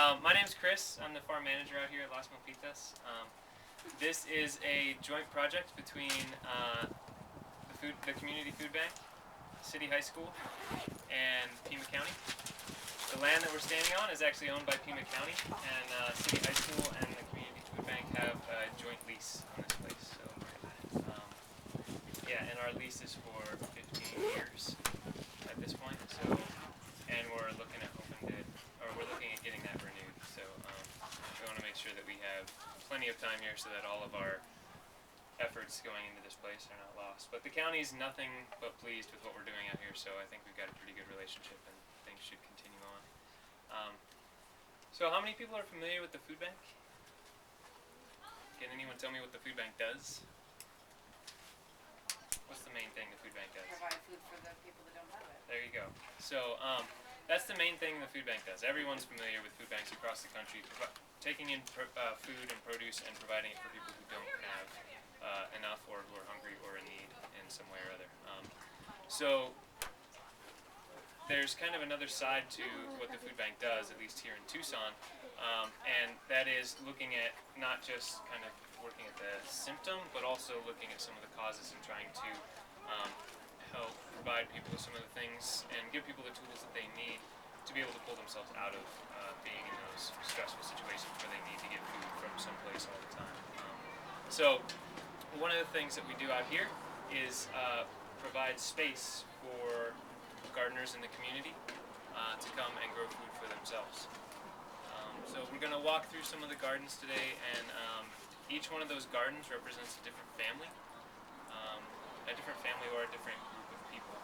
My name's Chris. I'm the farm manager out here at Las Milpitas. This is a joint project between the community food bank, City High School, and Pima County. The land that we're standing on is actually owned by Pima County, and City High School and the community food bank have a joint lease on this place. So, yeah, and our lease is for 15 years at this point. So, and we're looking at getting that renewed. So we want to make sure that we have plenty of time here so that all of our efforts going into this place are not lost. But the county's nothing but pleased with what we're doing out here, so I think we've got a pretty good relationship and things should continue on. So how many people are familiar with the food bank? Can anyone tell me what the food bank does? What's the main thing the food bank does? Provide food for the people that don't have it. There you go. So that's the main thing the food bank does. Everyone's familiar with food banks across the country, taking in food and produce and providing it for people who don't have enough or who are hungry or in need in some way or other. So there's kind of another side to what the food bank does, at least here in Tucson, and that is looking at not just kind of working at the symptom, but also looking at some of the causes and trying to help provide people with some of the things and give people the tools that they need to be able to pull themselves out of being in those stressful situations where they need to get food from someplace all the time. So one of the things that we do out here is provide space for gardeners in the community to come and grow food for themselves. So we're going to walk through some of the gardens today, and each one of those gardens represents a different family or a different group of people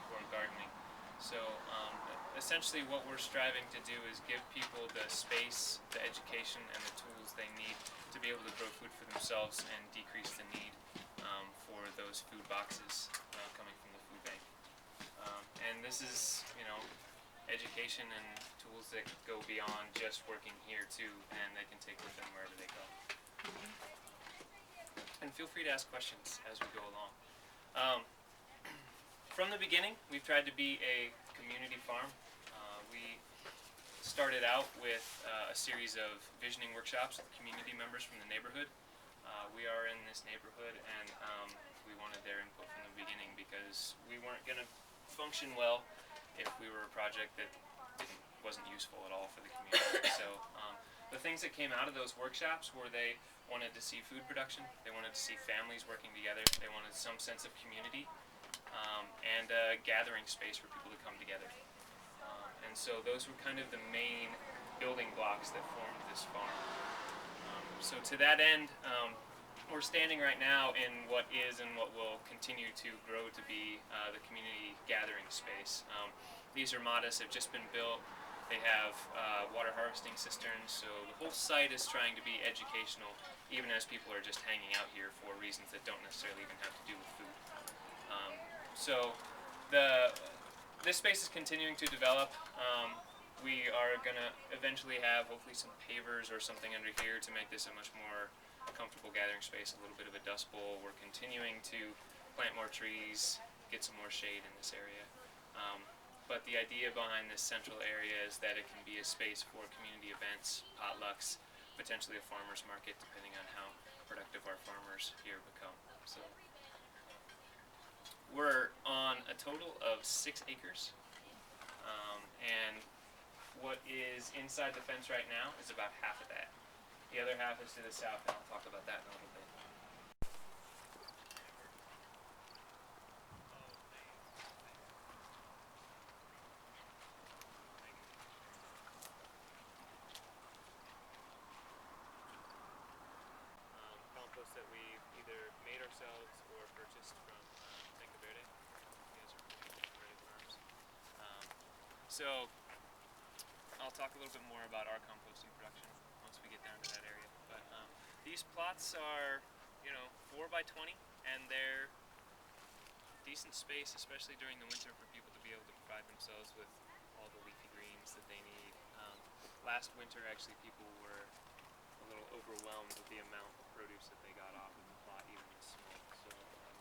who are gardening. So essentially what we're striving to do is give people the space, the education, and the tools they need to be able to grow food for themselves and decrease the need for those food boxes coming from the food bank. And this is, education and tools that go beyond just working here too, and they can take with them wherever they go. And feel free to ask questions as we go along. From the beginning, we've tried to be a community farm. We started out with a series of visioning workshops with community members from the neighborhood. We are in this neighborhood, and we wanted their input from the beginning because we weren't going to function well if we were a project that wasn't useful at all for the community. So the things that came out of those workshops were they wanted to see food production, they wanted to see families working together, they wanted some sense of community, and a gathering space for people to come together. And so those were kind of the main building blocks that formed this farm. So to that end, we're standing right now in what is and what will continue to grow to be the community gathering space. These are modest, have just been built. They have water harvesting cisterns, so the whole site is trying to be educational, even as people are just hanging out here for reasons that don't necessarily even have to do with food. So this space is continuing to develop. We are going to eventually have hopefully some pavers or something under here to make this a much more comfortable gathering space, a little bit of a dust bowl. We're continuing to plant more trees, get some more shade in this area. But the idea behind this central area is that it can be a space for community events, potlucks, potentially a farmer's market, depending on how productive our farmers here become. So we're on a total of 6 acres, and what is inside the fence right now is about half of that. The other half is to the south, and I'll talk about that in a little bit. Compost that we've either made ourselves or purchased from Banco Verde. You guys are familiar with Verde Farms. So I'll talk a little bit more about our composting production once we get down to that area. But these plots are, 4 by 20, and they're decent space, especially during the winter, for people to be able to provide themselves with all the leafy greens that they need. Last winter, actually, people were a little overwhelmed with the amount of produce that they got off of the plot, even this small. So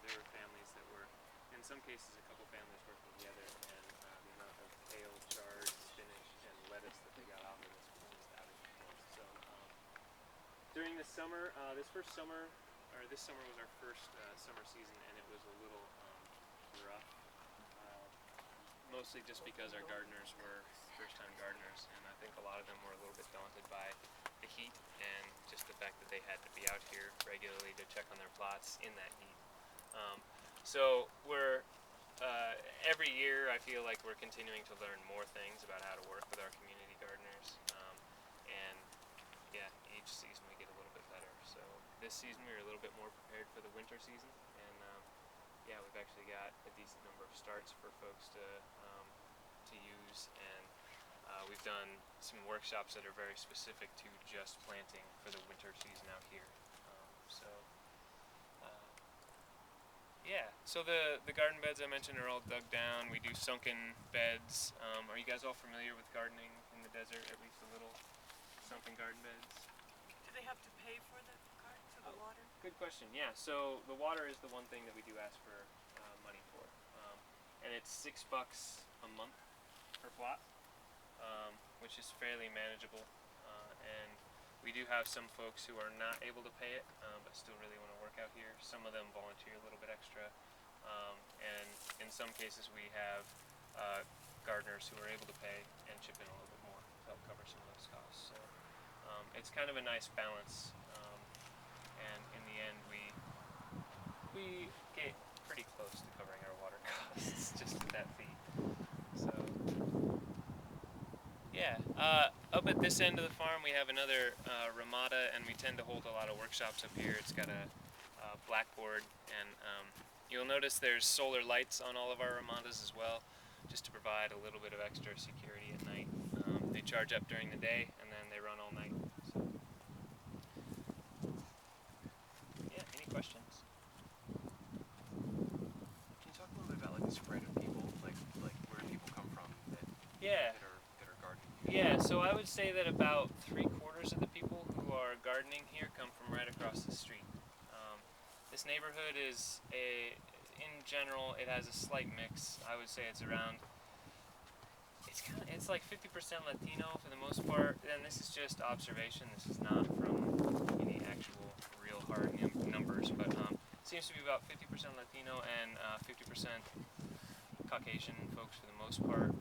there were families that were, in some cases, a couple families working together, and the amount of kale, chard, spinach, and lettuce that they got off of this was almost out during the summer, this summer was our first summer season, and it was a little rough. Mostly just because our gardeners were first-time gardeners, and I think a lot of them were a little bit daunted by the heat and just the fact that they had to be out here regularly to check on their plots in that heat. So we're every year I feel like we're continuing to learn more things about how to work with our community gardeners, and yeah, each season we get a little bit better. So this season we were a little bit more prepared for the winter season, and yeah, we've actually got a decent number of starts for folks to use, and we've done some workshops that are very specific to just planting for the winter season out here. Yeah, so the garden beds I mentioned are all dug down. We do sunken beds. Are you guys all familiar with gardening in the desert? At least a little sunken garden beds. Do they have to pay for the water? Good question. Yeah, so the water is the one thing that we do ask for money for, and it's $6 a month per plot, which is fairly manageable. And we do have some folks who are not able to pay it, but still really want to work out here. Some of them volunteer a little bit extra, and in some cases we have gardeners who are able to pay and chip in a little bit more to help cover some of those costs. So it's kind of a nice balance, and in the end we get pretty close to covering our water costs just with that fee. So yeah, up at this end of the farm we have another ramada, and we tend to hold a lot of workshops up here. It's got a blackboard, and you'll notice there's solar lights on all of our ramadas as well, just to provide a little bit of extra security at night. They charge up during the day, and then they run all night. So yeah, any questions? Can you talk a little bit about like the spread of people, like where people come from that Yeah. that are gardening? Yeah, so I would say that about 3/4 of the people who are gardening here come from right across the street. This neighborhood is in general, it has a slight mix. I would say it's around, it's like 50% Latino for the most part, and this is just observation. This is not from any actual real hard numbers, but it seems to be about 50% Latino and 50% Caucasian folks for the most part.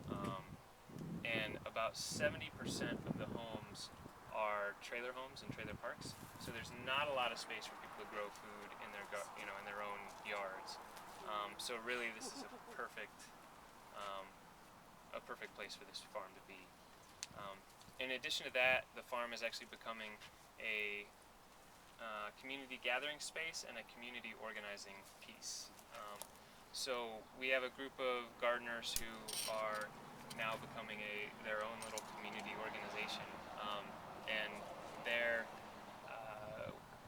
And about 70% of the homes are trailer homes and trailer parks. So there's not a lot of space for people to grow food in their in their own yards. So really, this is a perfect place for this farm to be. In addition to that, the farm is actually becoming a community gathering space and a community organizing piece. So we have a group of gardeners who are now becoming their own little community organization, and they're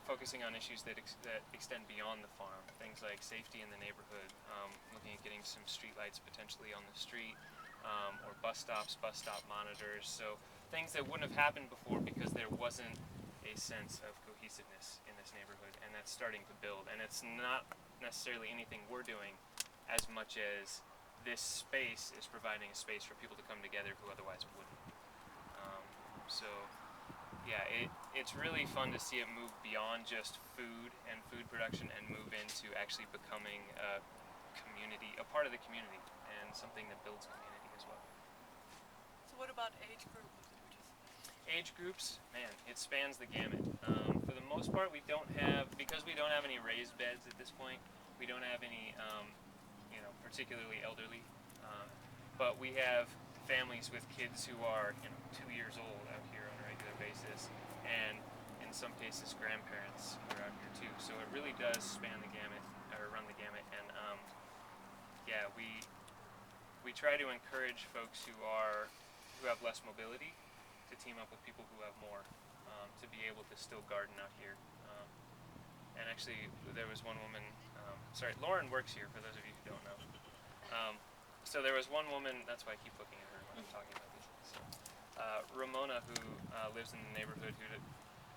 focusing on issues that extend beyond the farm. Things like safety in the neighborhood, looking at getting some street lights potentially on the street, or bus stop monitors. So things that wouldn't have happened before because there wasn't a sense of cohesiveness in this neighborhood, and that's starting to build. And it's not necessarily anything we're doing as much as this space is providing a space for people to come together who otherwise wouldn't. So yeah, it's really fun to see it move beyond just food and food production and move into actually becoming a community, a part of the community, and something that builds community as well. So what about age group? Age groups, man, it spans the gamut. For the most part, because we don't have any raised beds at this point, we don't have any particularly elderly, but we have families with kids who are 2 years old out here on a regular basis, and in some cases grandparents who are out here too. So it really does span the gamut, or run the gamut, and yeah, we try to encourage folks who have less mobility to team up with people who have more, to be able to still garden out here. And actually, there was one woman, Lauren works here, for those of you who don't know. So there was one woman, that's why I keep looking at her when I'm talking about these things. So, Ramona, who lives in the neighborhood,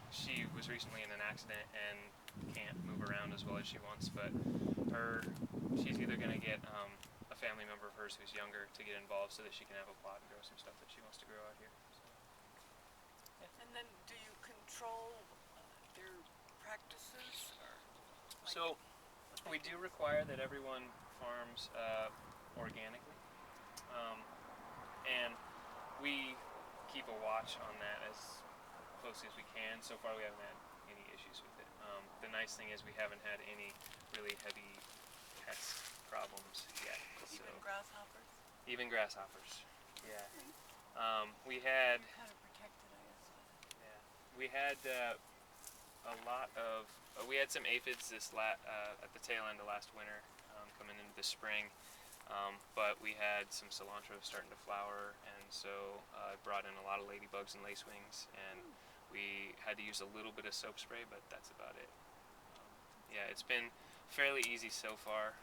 she was recently in an accident and can't move around as well as she wants, but she's either going to get a family member of hers who's younger to get involved so that she can have a plot and grow some stuff that she wants to grow out here. So, yeah. And then do you control So we do require that everyone farms organically, and we keep a watch on that as closely as we can. So far, we haven't had any issues with it. The nice thing is we haven't had any really heavy pest problems yet. So Even grasshoppers? even grasshoppers, yeah. We had Kind of protected, I guess. yeah, we had a lot of we had some aphids at the tail end of last winter, coming into the spring. But we had some cilantro starting to flower, and so I brought in a lot of ladybugs and lacewings, and we had to use a little bit of soap spray, but that's about it. Yeah, it's been fairly easy so far.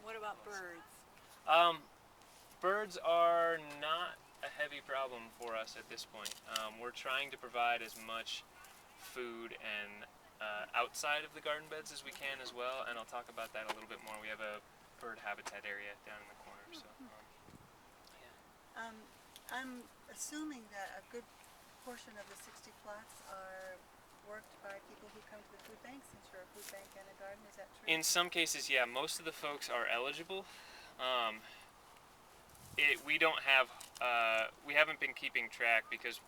What about birds? Birds are not a heavy problem for us at this point. We're trying to provide as much food and outside of the garden beds as we can as well, and I'll talk about that a little bit more. We have a bird habitat area down in the corner, so I'm assuming that a good portion of the 60 plots are worked by people who come to the food bank, since you're a food bank and a garden. Is that true? in some cases, yeah, most of the folks are eligible. We don't have, we haven't been keeping track because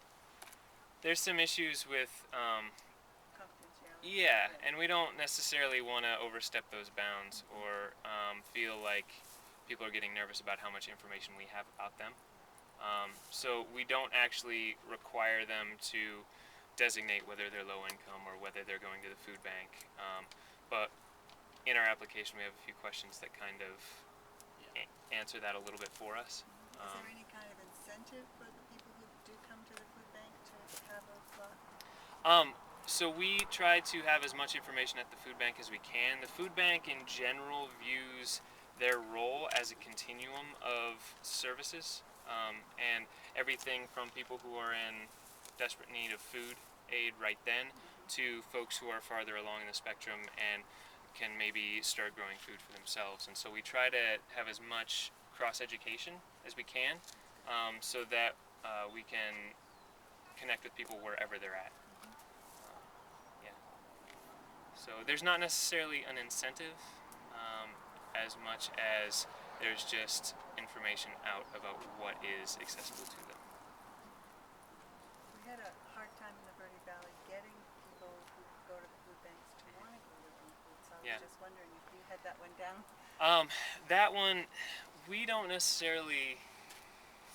there's some issues with, Confidentiality. yeah, and we don't necessarily want to overstep those bounds or feel like people are getting nervous about how much information we have about them. So we don't actually require them to designate whether they're low income or whether they're going to the food bank. But in our application, we have a few questions that kind of answer that a little bit for us. Is there any kind of incentive for the people who do come to the food bank to have a plot? So we try to have as much information at the food bank as we can. The food bank in general views their role as a continuum of services, and everything from people who are in desperate need of food aid right then to folks who are farther along in the spectrum and can maybe start growing food for themselves. And so we try to have as much cross-education as we can, so that we can connect with people wherever they're at. Yeah. So there's not necessarily an incentive, as much as there's just information out about what is accessible to them. We had a hard time in the Verde Valley getting people who go to the food banks to want to go live on food, so I Yeah. was just wondering if you had that one down. That one, we don't necessarily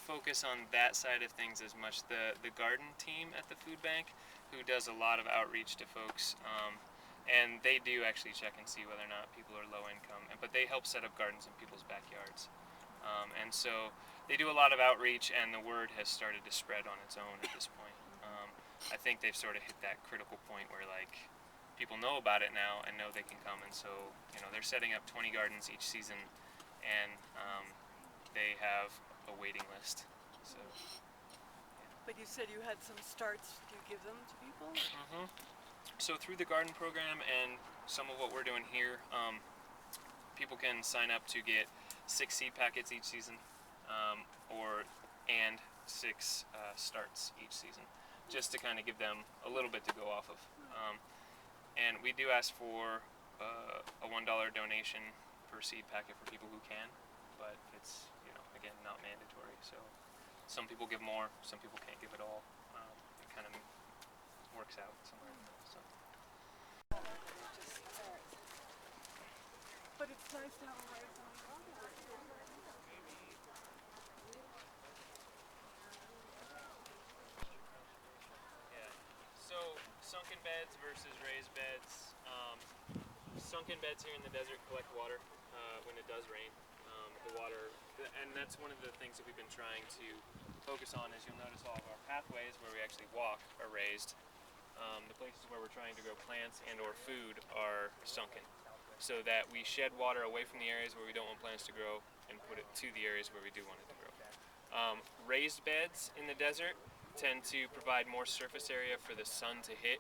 focus on that side of things as much. The garden team at the food bank, who does a lot of outreach to folks, and they do actually check and see whether or not people are low income, but they help set up gardens in people's backyards. And so they do a lot of outreach, and the word has started to spread on its own at this point. I think they've sort of hit that critical point where like people know about it now and know they can come, and so they're setting up 20 gardens each season, and they have a waiting list. So. But you said you had some starts. Do you give them to people? So through the garden program and some of what we're doing here, people can sign up to get 6 seed packets each season, and 6 starts each season, just to kind of give them a little bit to go off of. And we do ask for a $1 donation per seed packet for people who can, but it's again not mandatory. So some people give more, some people can't give it all. It kind of works out somewhere in the middle. So. But it's nice to have a way of knowing. Yeah. So sunken beds versus raised beds. Sunken beds here in the desert collect water when it does rain. The water, and that's one of the things that we've been trying to focus on. Is you'll notice all of our pathways where we actually walk are raised. The places where we're trying to grow plants and/or food are sunken, so that we shed water away from the areas where we don't want plants to grow and put it to the areas where we do want it to grow. Raised beds in the desert tend to provide more surface area for the sun to hit,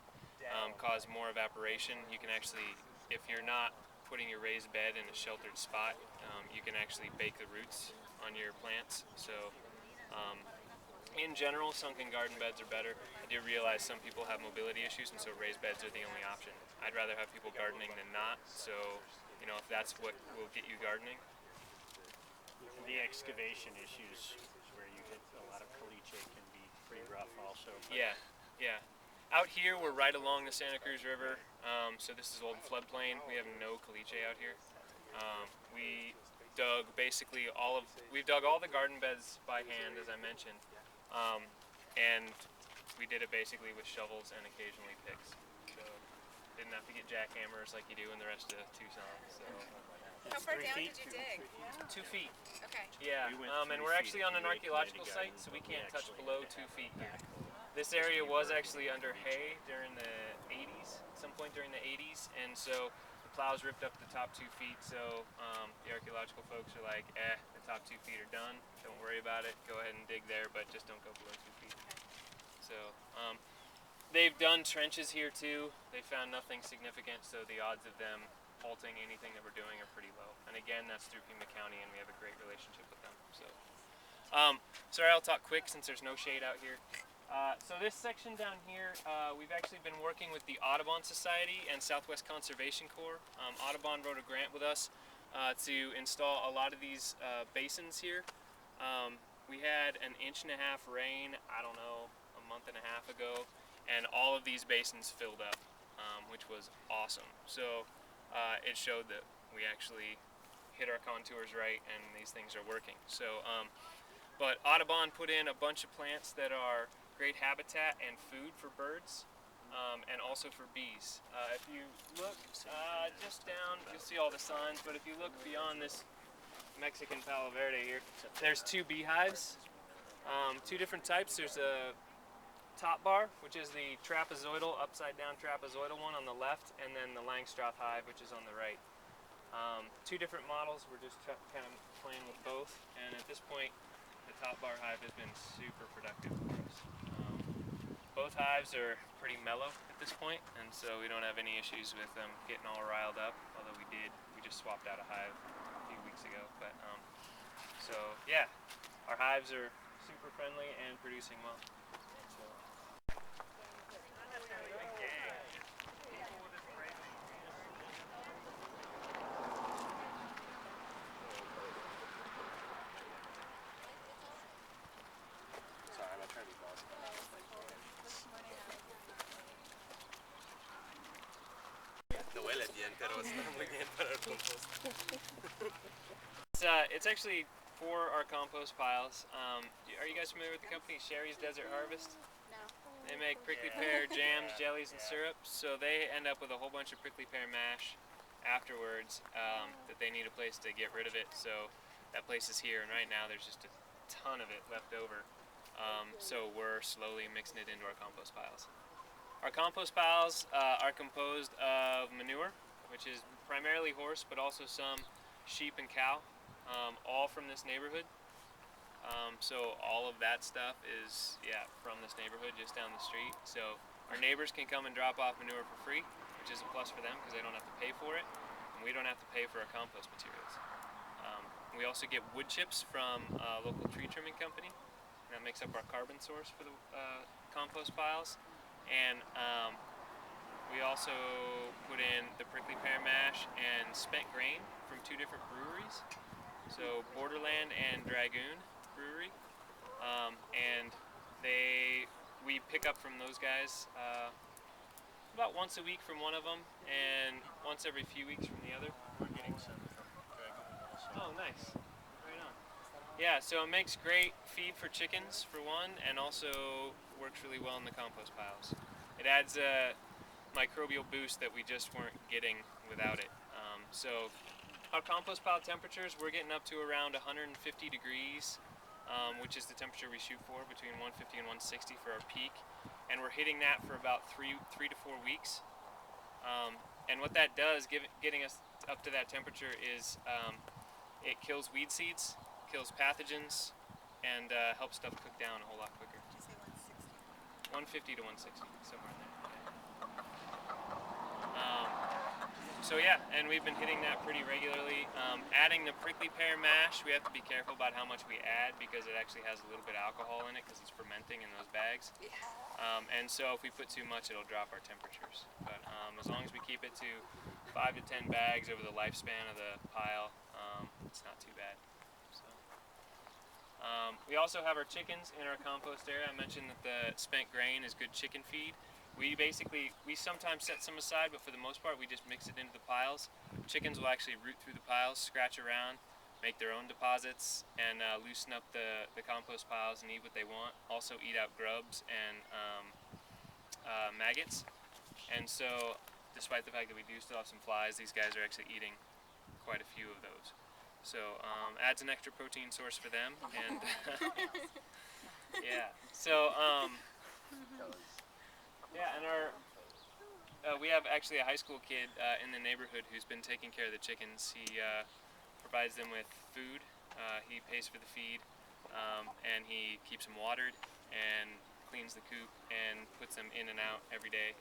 cause more evaporation. You can actually, if you're not putting your raised bed in a sheltered spot, you can actually bake the roots on your plants. So In general, sunken garden beds are better. I do realize some people have mobility issues, and so raised beds are the only option. I'd rather have people gardening than not, so, you know, if that's what will get you gardening. The excavation issues where you hit a lot of caliche can be pretty rough also. Yeah, yeah. Out here, we're right along the Santa Cruz River, so this is old floodplain. We have no caliche out here. We dug basically we've dug all the garden beds by hand, as I mentioned, and we did it basically with shovels and occasionally picks. So didn't have to get jackhammers like you do in the rest of Tucson. So How far down did you dig? 2 feet. Okay. Yeah, We went and 3 we're feet actually at on an the Lake archaeological Lady site, Garden, so we but can't touch actually below back 2 feet here. back. This area was actually under hay during the 80s, at some point during the 80s, and so the plows ripped up the top 2 feet, so the archaeological folks are like, the top 2 feet are done, don't worry about it, go ahead and dig there, but just don't go below 2 feet. So they've done trenches here too, they found nothing significant, so the odds of them halting anything that we're doing are pretty low. And again, that's through Pima County, and we have a great relationship with them. So, sorry, I'll talk quick since there's no shade out here. So this section down here, we've actually been working with the Audubon Society and Southwest Conservation Corps. Audubon wrote a grant with us to install a lot of these basins here. We had an 1.5 inch rain, I don't know, a month and a half ago, and all of these basins filled up, which was awesome. So it showed that we actually hit our contours right and these things are working. So, but Audubon put in a bunch of plants that are great habitat and food for birds, and also for bees. If you look just down, you'll see all the signs, but if you look beyond this Mexican Palo Verde here, there's 2 beehives, 2 different types. There's a top bar, which is the trapezoidal, upside down trapezoidal one on the left, and then the Langstroth hive, which is on the right. 2 different models, we're just kind of playing with both, and at this point the top bar hive has been super productive for us. Both hives are pretty mellow at this point, and so we don't have any issues with them getting all riled up, although we just swapped out a hive a few weeks ago. But so yeah, our hives are super friendly and producing well. So. Sorry, I'm not trying to be bossy. No huele bien, pero está muy bien para el compost. It's actually for our compost piles. Are you guys familiar with the company Sherry's Desert Harvest? No. They make prickly pear jams, jellies, and syrups. So they end up with a whole bunch of prickly pear mash afterwards that they need a place to get rid of it. So that place is here, and right now there's just a ton of it left over. So we're slowly mixing it into our compost piles. Our compost piles are composed of manure, which is primarily horse, but also some sheep and cow, all from this neighborhood. So all of that stuff is, from this neighborhood just down the street. So our neighbors can come and drop off manure for free, which is a plus for them because they don't have to pay for it, and we don't have to pay for our compost materials. We also get wood chips from a local tree trimming company. That makes up our carbon source for the compost piles. And we also put in the prickly pear mash and spent grain from 2 different breweries. So Borderland and Dragoon Brewery. And we pick up from those guys about once a week from one of them and once every few weeks from the other. We're getting some from Dragoon also. Oh, nice. Right on. Yeah, so it makes great feed for chickens, for one, and also works really well in the compost piles. It adds a microbial boost that we just weren't getting without it. So our compost pile temperatures, we're getting up to around 150 degrees, which is the temperature we shoot for, between 150 and 160 for our peak. And we're hitting that for about 3 to 4 weeks. And what that does, getting us up to that temperature, is it kills weed seeds, kills pathogens, and helps stuff cook down a whole lot quicker. Did you say 160? 150 to 160, somewhere in there. So yeah, and we've been hitting that pretty regularly. Adding the prickly pear mash, we have to be careful about how much we add because it actually has a little bit of alcohol in it because it's fermenting in those bags. And so if we put too much, it'll drop our temperatures. But as long as we keep it to 5 to 10 bags over the lifespan of the pile, it's not too bad. So, we also have our chickens in our compost area. I mentioned that the spent grain is good chicken feed. We sometimes set some aside, but for the most part we just mix it into the piles. Chickens will actually root through the piles, scratch around, make their own deposits, and loosen up the compost piles and eat what they want. Also eat out grubs and maggots. And so, despite the fact that we do still have some flies, these guys are actually eating quite a few of those. So adds an extra protein source for them, and yeah. So yeah, and we have actually a high school kid in the neighborhood who's been taking care of the chickens. He provides them with food. He pays for the feed, and he keeps them watered and cleans the coop and puts them in and out every day.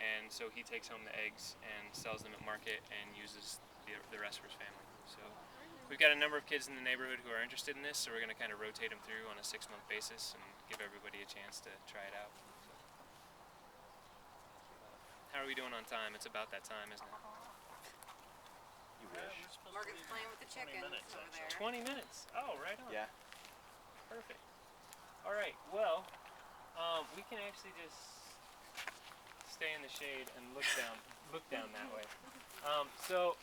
And so he takes home the eggs and sells them at market and uses the rest for his family. So we've got a number of kids in the neighborhood who are interested in this, so we're going to kind of rotate them through on a 6-month basis and give everybody a chance to try it out. So, how are we doing on time? It's about that time, isn't it? You wish. Morgan's playing with the chickens minutes, over actually. there. 20 minutes. Oh, right on. Yeah. Perfect. All right. Well, we can actually just stay in the shade and look down that way. So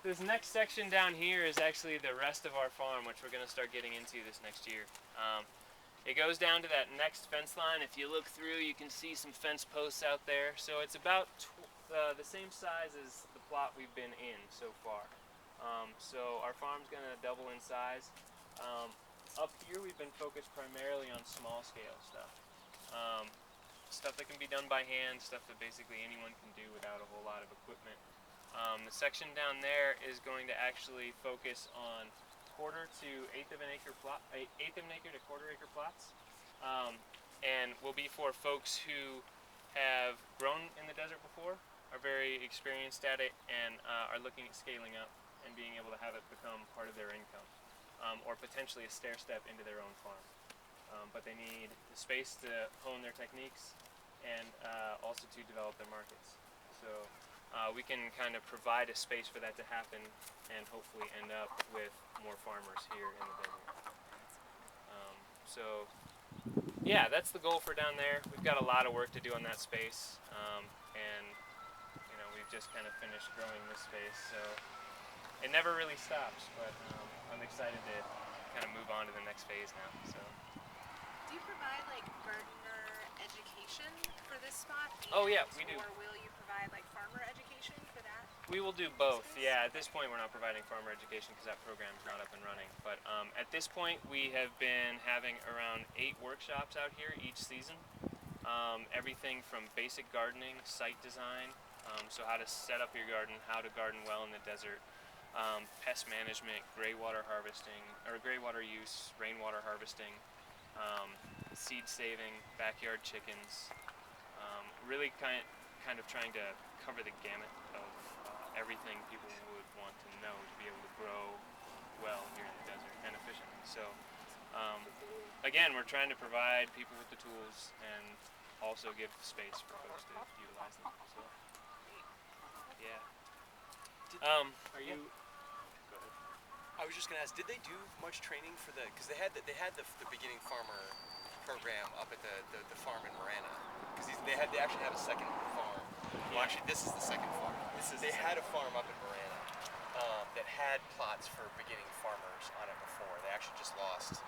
this next section down here is actually the rest of our farm, which we're going to start getting into this next year. It goes down to that next fence line. If you look through, you can see some fence posts out there. So it's about the same size as the plot we've been in so far. So our farm's going to double in size. Up here we've been focused primarily on small scale stuff. Stuff that can be done by hand, stuff that basically anyone can do without a whole lot of equipment. The section down there is going to actually focus on quarter to eighth of an acre to quarter acre plots, and will be for folks who have grown in the desert before, are very experienced at it, and are looking at scaling up and being able to have it become part of their income, or potentially a stair step into their own farm. But they need the space to hone their techniques and also to develop their markets. So we can kind of provide a space for that to happen and hopefully end up with more farmers here in the desert. So yeah, that's the goal for down there. We've got a lot of work to do on that space, and you know, we've just kind of finished growing this space, so it never really stops, but I'm excited to kind of move on to the next phase now. So. Do you provide like gardener education for this spot? Oh yeah, we do. Or will you provide like farmer education for that? We will do both. Yeah, at this point we're not providing farmer education because that program's not up and running. But at this point we have been having around 8 workshops out here each season. Everything from basic gardening, site design, so how to set up your garden, how to garden well in the desert, pest management, gray water harvesting, or gray water use, rainwater harvesting, seed saving, backyard chickens, really kind of trying to cover the gamut of everything people would want to know to be able to grow well here in the desert and efficiently. So again, we're trying to provide people with the tools and also give space for folks to utilize them. So yeah. Are you? Go ahead. I was just gonna ask, did they do much training for the? Because they had the beginning farmer program up at the farm in Marana. Because they actually had a second farm. Well, actually, this is the second farm. They had a farm up in Marana that had plots for beginning farmers on it before. They actually just lost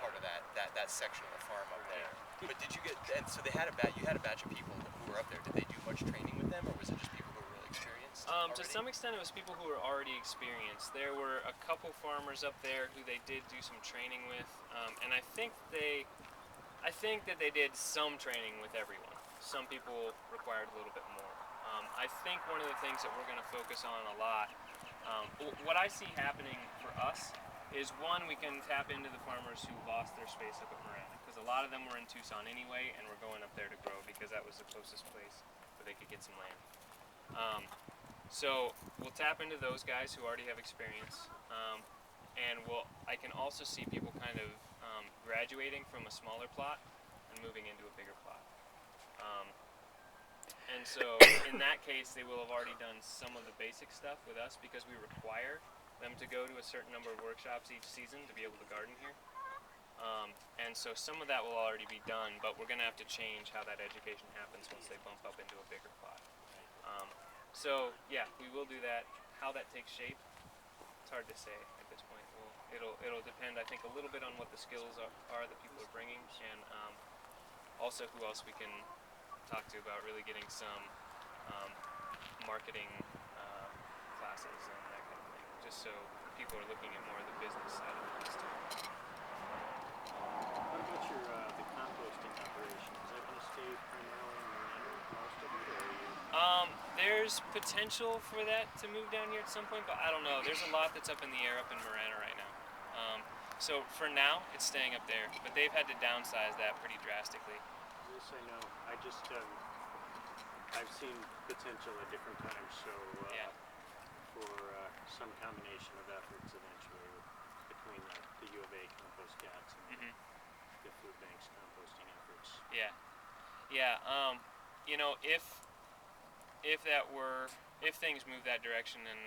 part of that section of the farm up there. But did you get? And so you had a batch of people who were up there. Did they do much training with them, or was it just people who were really experienced? To some extent, it was people who were already experienced. There were a couple farmers up there who they did do some training with, and I think that they did some training with everyone. Some people required a little bit more. I think one of the things that we're going to focus on a lot, what I see happening for us is, one, we can tap into the farmers who lost their space up at Marana, because a lot of them were in Tucson anyway, and we're going up there to grow because that was the closest place where they could get some land. So we'll tap into those guys who already have experience, and I can also see people kind of graduating from a smaller plot and moving into a bigger plot. And so in that case, they will have already done some of the basic stuff with us because we require them to go to a certain number of workshops each season to be able to garden here. And so some of that will already be done, but we're going to have to change how that education happens once they bump up into a bigger plot. So yeah, we will do that. How that takes shape, it's hard to say at this point. It'll depend, I think, a little bit on what the skills are that people are bringing, and also who else we can talk to about really getting some marketing classes and that kind of thing, just so people are looking at more of the business side of things too. What about your the composting operation? Is that going to stay primarily in Marana, most of it, or are you? There's potential for that to move down here at some point, but I don't know. There's a lot that's up in the air up in Marana right now. So for now, it's staying up there, but they've had to downsize that pretty drastically. Yes, I know. I just I've seen potential at different times, so Yeah. for some combination of efforts eventually between the U of A compost cats and the food bank's composting efforts. Yeah, you know, if things move that direction and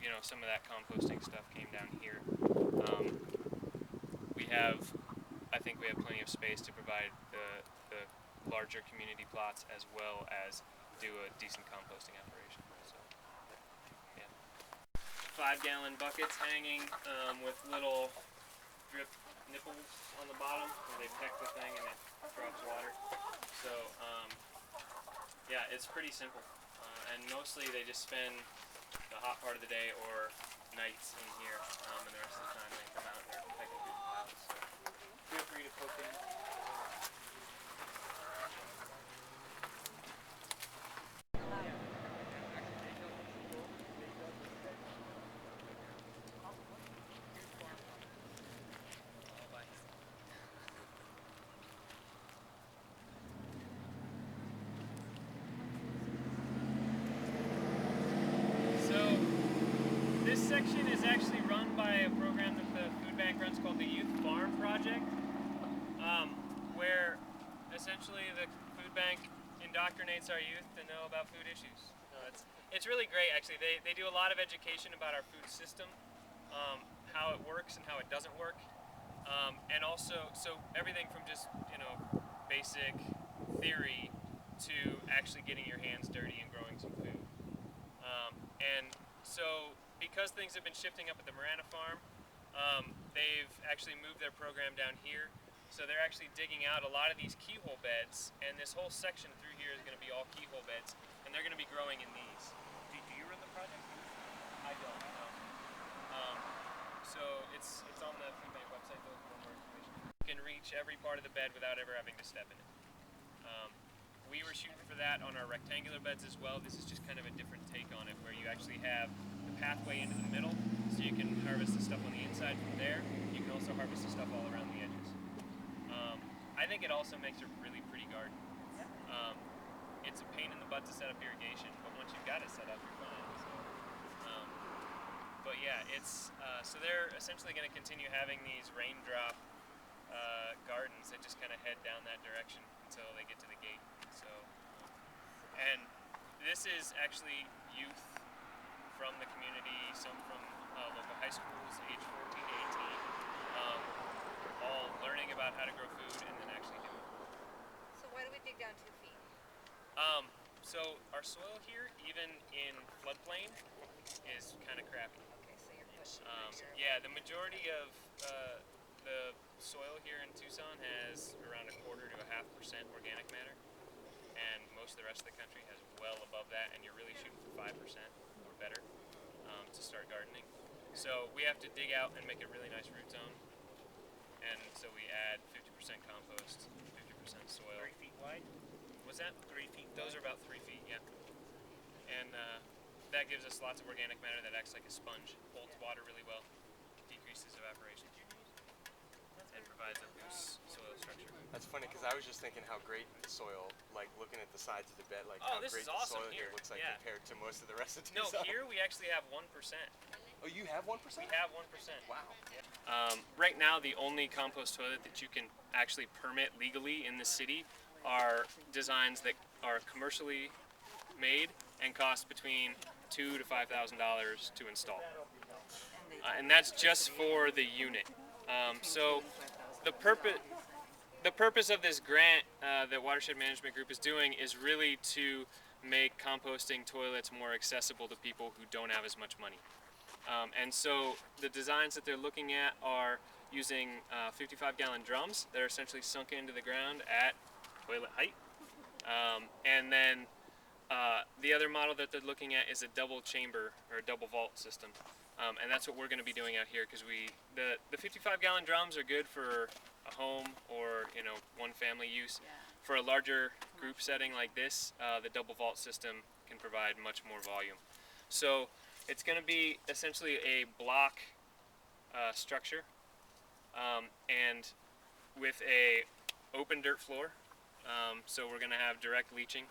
you know, some of that composting stuff came down here, I think we have plenty of space to provide the larger community plots as well as do a decent composting operation. So, yeah. 5-gallon buckets hanging with little drip nipples on the bottom where they peck the thing and it drops water. So yeah, it's pretty simple, and mostly they just spend the hot part of the day or nights in here, and the rest of the time they come out and they're pecking through the piles. So feel free to poke in. This section is actually run by a program that the food bank runs called the Youth Farm Project, where essentially the food bank indoctrinates our youth to know about food issues. It's really great, actually. They do a lot of education about our food system, how it works and how it doesn't work, and also so everything from just, you know, basic theory to actually getting your hands dirty and growing some food. And so because things have been shifting up at the Marana farm, they've actually moved their program down here. So they're actually digging out a lot of these keyhole beds, and this whole section through here is going to be all keyhole beds, and they're going to be growing in these. Do you run the project? I don't know. So it's on the food bank website, though, for more information. You can reach every part of the bed without ever having to step in it. We were shooting for that on our rectangular beds as well. This is just kind of a different take on it, where you actually have the pathway into the middle, so you can harvest the stuff on the inside from there. You can also harvest the stuff all around the edges. I think it also makes a really pretty garden. It's a pain in the butt to set up irrigation, but once you've got it set up, you're fine. So, but yeah, it's so they're essentially going to continue having these raindrop gardens that just kind of head down that direction until they get to the gate. So, and this is actually youth from the community, some from local high schools, age 14 to 18, all learning about how to grow food and then actually doing it. So why do we dig down 2 feet? So our soil here, even in floodplain, is kind of crappy. Okay, so you're pushing. Yeah, the majority of the soil here in Tucson has around 1/4 to 1/2% organic matter, and most of the rest of the country has well above that, and you're really shooting for 5% or better to start gardening. So we have to dig out and make a really nice root zone, and so we add 50% compost, 50% soil. 3 feet wide? What's that? 3 feet. Those are about 3 feet, yeah. And that gives us lots of organic matter that acts like a sponge, holds water really well, decreases evaporation, and provides a loose soil structure. That's funny because I was just thinking how great the soil, like looking at the sides of the bed, like Oh, how this great is the awesome soil here here. looks like Yeah. compared to most of the rest of No, Tucson. here we actually have 1%. Oh, you have 1%? We have 1%. Wow. Right now, the only compost toilet that you can actually permit legally in the city are designs that are commercially made and cost between $2,000 to $5,000 to install, and that's just for the unit. So the purpose of this grant that Watershed Management Group is doing is really to make composting toilets more accessible to people who don't have as much money. And so the designs that they're looking at are using 55-gallon drums that are essentially sunk into the ground at toilet height. And then the other model that they're looking at is a double chamber or a double vault system. And that's what we're going to be doing out here because the 55-gallon drums are good for a home or one family use. Yeah. For a larger group setting like this, the double vault system can provide much more volume. So it's going to be essentially a block structure, and with a open dirt floor. So we're going to have direct leaching,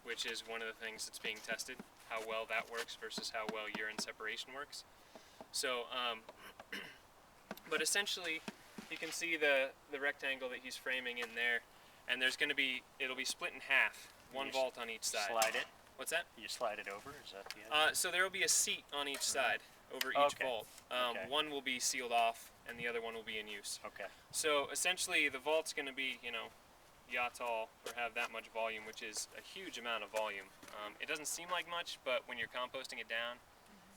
which is one of the things that's being tested, how well that works versus how well urine separation works. So, but essentially, you can see the rectangle that he's framing in there, and it'll be split in half, one You vault on each side. Slide it. What's that? You slide it over. Is that the idea? So there will be a seat on each side over each Okay. vault. Okay. One will be sealed off, and the other one will be in use. Okay. So essentially, the vault's going to be, yacht tall or have that much volume, which is a huge amount of volume. It doesn't seem like much, but when you're composting it down,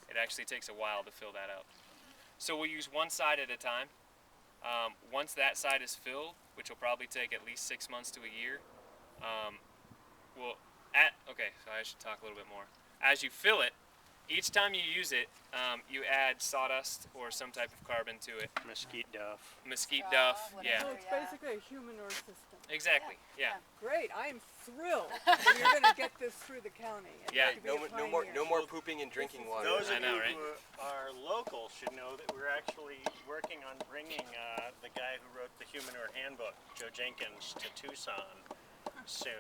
it actually takes a while to fill that out. So we'll use one side at a time. Once that side is filled, which will probably take at least 6 months to a year, okay, so I should talk a little bit more. As you fill it, each time you use it, you add sawdust or some type of carbon to it. Mesquite duff. Mesquite Straw, duff, whatever. yeah. So it's Yeah. basically a humidor system. Exactly, yeah. Great, I am thrilled that you're going to get this through the county. And Yeah. to be No, a no more, pioneer. no more pooping and drinking water. Those I of know, you right? who are local should know that we're actually working on bringing the guy who wrote the Humanure Handbook, Joe Jenkins, to Tucson soon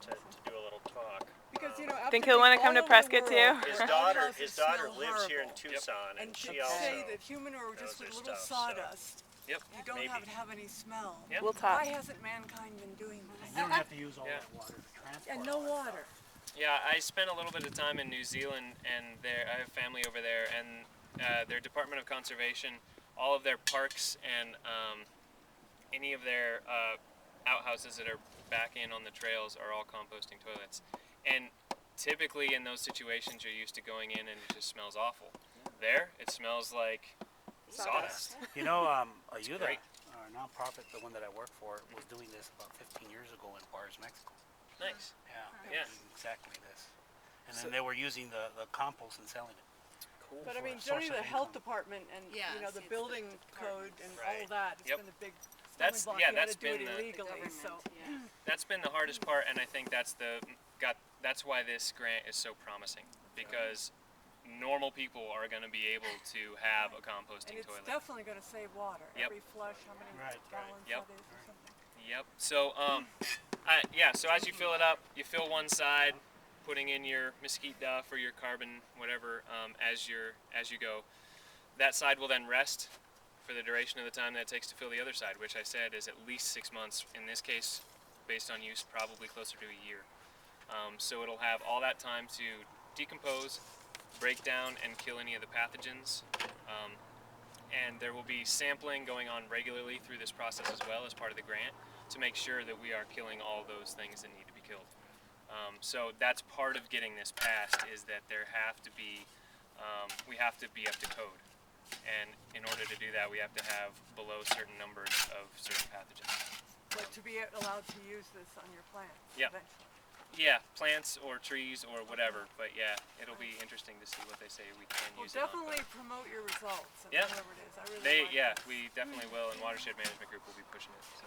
to do a little talk. Because, after Think he'll being want to come all to over Prescott the too? world, His outhouses daughter smell lives here in horrible. Tucson, And and to she say also that humanure just knows with her little stuff, so- sawdust, Yep. you don't Maybe. have any smell. Yep. We'll talk. Why hasn't mankind been doing You that? don't have to use all Yeah. that water to transport. And no all that water. Yeah, I spent a little bit of time in New Zealand, and I have family over there, and their Department of Conservation, all of their parks and any of their outhouses that are back in on the trails are all composting toilets. And typically in those situations, you're used to going in and it just smells awful. There, it smells like sawdust. stuff. You know, Ayuda, great. our nonprofit, the one that I work for, was doing this about 15 years ago in Juarez, Mexico. Nice. Yeah. Yeah. Exactly this. And then they were using the compost and selling it. Cool. But I mean, source generally of the health income. department and, Yeah, the see, it's building the code departments. and Right. all that, it's Yep. been a big That's- stumbling block. yeah, You had that's to do it been the- illegally, so. That's been the hardest part, and I think that's why this grant is so promising, because normal people are going to be able to have a And composting it's toilet. definitely gonna save water. Yep. Every flush, how many Right. gallons Yep. that is or something. Yep. So so as you fill it up, you fill one side, putting in your mesquite duff or your carbon, whatever, as you go. That side will then rest for the duration of the time that it takes to fill the other side, which I said is at least 6 months. In this case, based on use, probably closer to a year. So it'll have all that time to decompose, break down, and kill any of the pathogens. And there will be sampling going on regularly through this process as well as part of the grant to make sure that we are killing all those things that need to be killed. So that's part of getting this passed, is that there have to be, we have to be up to code. And in order to do that, we have to have below certain numbers of certain pathogens. But to be allowed to use this on your plants Yep. eventually. Yeah, plants or trees or whatever, but yeah, it'll be interesting to see what they say we can Well, use it on. definitely promote your results and Yeah. whatever it is. I really They, like yeah, that. we definitely will, and Watershed Management Group will be pushing it. So.